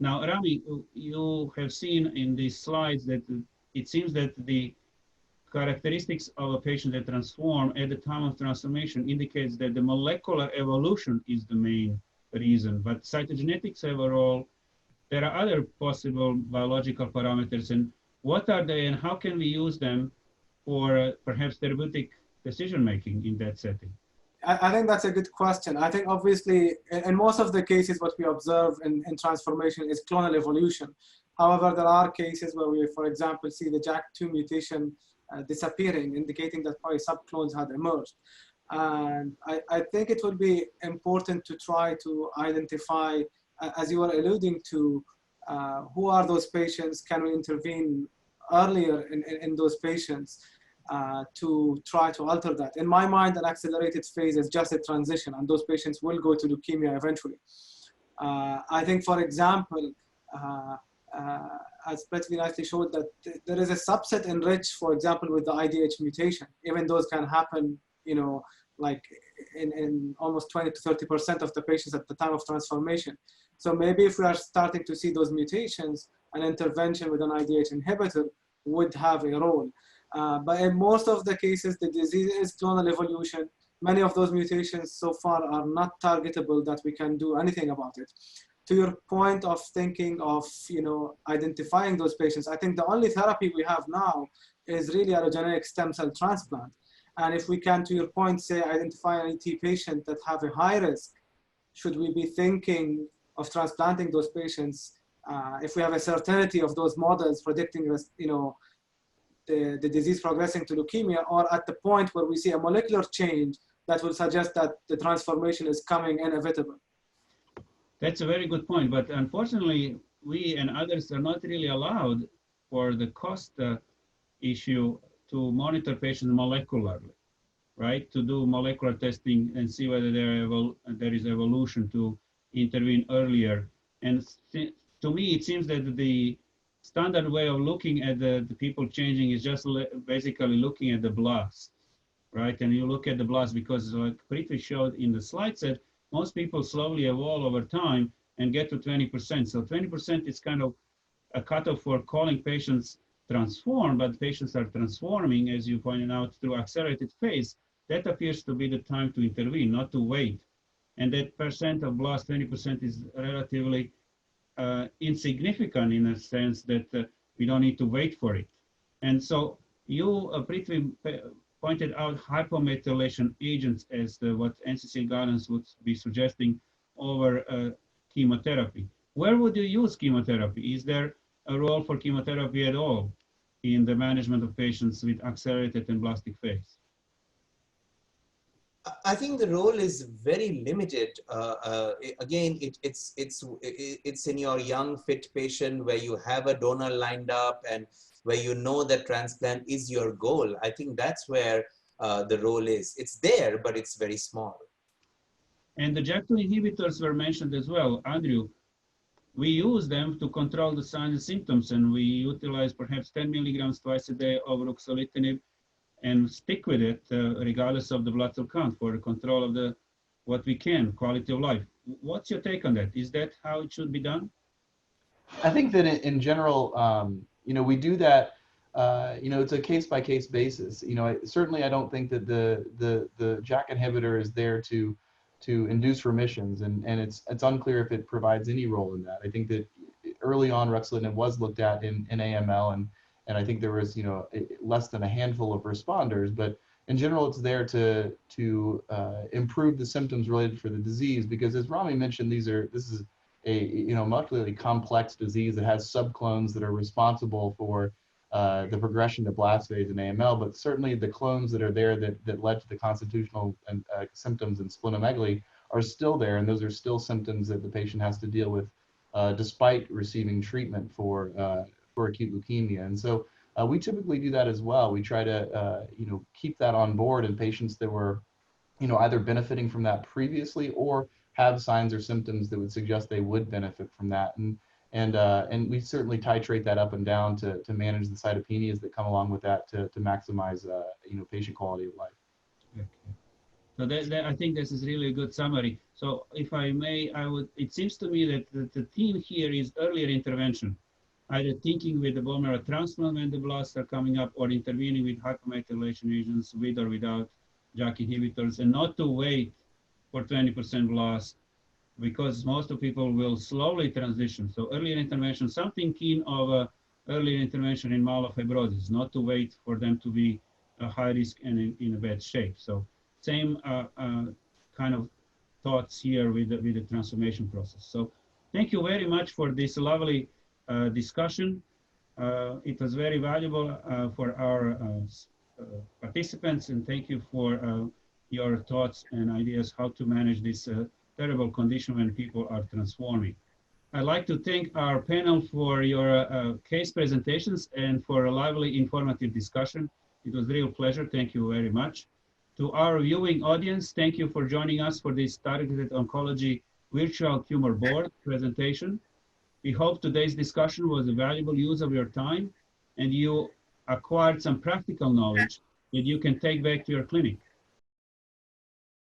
Now, Rami, you have seen in these slides that it seems that the characteristics of a patient that transform at the time of transformation indicates that the molecular evolution is the main reason, but cytogenetics have a role. There are other possible biological parameters, and what are they, and how can we use them for perhaps therapeutic decision making in that setting? I think that's a good question. I think obviously in most of the cases what we observe in transformation is clonal evolution. However, there are cases where we, for example, see the JAK2 mutation disappearing, indicating that probably subclones had emerged. And I think it would be important to try to identify, as you were alluding to, who are those patients, can we intervene earlier in those patients? To try to alter that. In my mind, an accelerated phase is just a transition, and those patients will go to leukemia eventually. I think, for example, as Prithvi nicely showed, that there is a subset enriched, for example, with the IDH mutation. Even those can happen, like in almost 20 to 30% of the patients at the time of transformation. So maybe if we are starting to see those mutations, an intervention with an IDH inhibitor would have a role. But in most of the cases, the disease is clonal evolution. Many of those mutations so far are not targetable that we can do anything about it. To your point of thinking of, identifying those patients, I think the only therapy we have now is really allogeneic stem cell transplant. And if we can, to your point, say identify an ET patient that have a high risk, should we be thinking of transplanting those patients if we have a certainty of those models predicting, the disease progressing to leukemia, or at the point where we see a molecular change that will suggest that the transformation is coming inevitable? That's a very good point, but unfortunately, we and others are not really allowed for the cost issue to monitor patients molecularly, right? To do molecular testing and see whether there is evolution to intervene earlier. And to me, it seems that the standard way of looking at the people changing is just basically looking at the blast, right? And you look at the blast because, like Prithvi showed in the slide set, most people slowly evolve over time and get to 20%. So 20% is kind of a cutoff for calling patients transform, but patients are transforming, as you pointed out, through accelerated phase. That appears to be the time to intervene, not to wait. And that percent of blast, 20%, is relatively insignificant in a sense that we don't need to wait for it. And so you, Prithvi, pointed out hypomethylation agents as what NCCN guidance would be suggesting over chemotherapy. Where would you use chemotherapy? Is there a role for chemotherapy at all in the management of patients with accelerated and blastic phase? I think the role is very limited. Again, it's in your young, fit patient where you have a donor lined up and where you know that transplant is your goal. I think that's where the role is. It's there, but it's very small. And the JAK2 inhibitors were mentioned as well. Andrew, we use them to control the signs and symptoms, and we utilize perhaps 10 milligrams twice a day of ruxolitinib and stick with it regardless of the blood cell count for the control of what we can, quality of life. What's your take on that? Is that how it should be done? I think that in general, we do that. It's a case-by-case basis. Certainly I don't think that the JAK inhibitor is there to induce remissions, and it's unclear if it provides any role in that. I think that early on ruxolitinib was looked at in AML, and I think there was less than a handful of responders, but in general it's there to improve the symptoms related for the disease, because as Rami mentioned, this is a much really complex disease that has subclones that are responsible for the progression to blast phase in AML, but certainly the clones that are there that led to the constitutional symptoms in splenomegaly are still there, and those are still symptoms that the patient has to deal with despite receiving treatment for acute leukemia. And so we typically do that as well. We try to keep that on board in patients that were either benefiting from that previously or have signs or symptoms that would suggest they would benefit from that. And we certainly titrate that up and down to manage the cytopenias that come along with that to maximize patient quality of life. Okay. So I think this is really a good summary. So if I may, it seems to me that the theme here is earlier intervention, either thinking with the bone marrow transplant when the blasts are coming up, or intervening with hypomethylation agents with or without JAK inhibitors, and not to wait for 20% blast, because most of people will slowly transition. So earlier intervention, something keen of earlier intervention in myelofibrosis, not to wait for them to be high risk and in a bad shape. So same kind of thoughts here with the transformation process. So thank you very much for this lovely discussion. It was very valuable for our participants, and thank you for your thoughts and ideas how to manage this terrible condition when people are transforming. I'd like to thank our panel for your case presentations and for a lively, informative discussion. It was a real pleasure. Thank you very much. To our viewing audience, thank you for joining us for this Targeted Oncology Virtual Tumor Board presentation. We hope today's discussion was a valuable use of your time and you acquired some practical knowledge that you can take back to your clinic.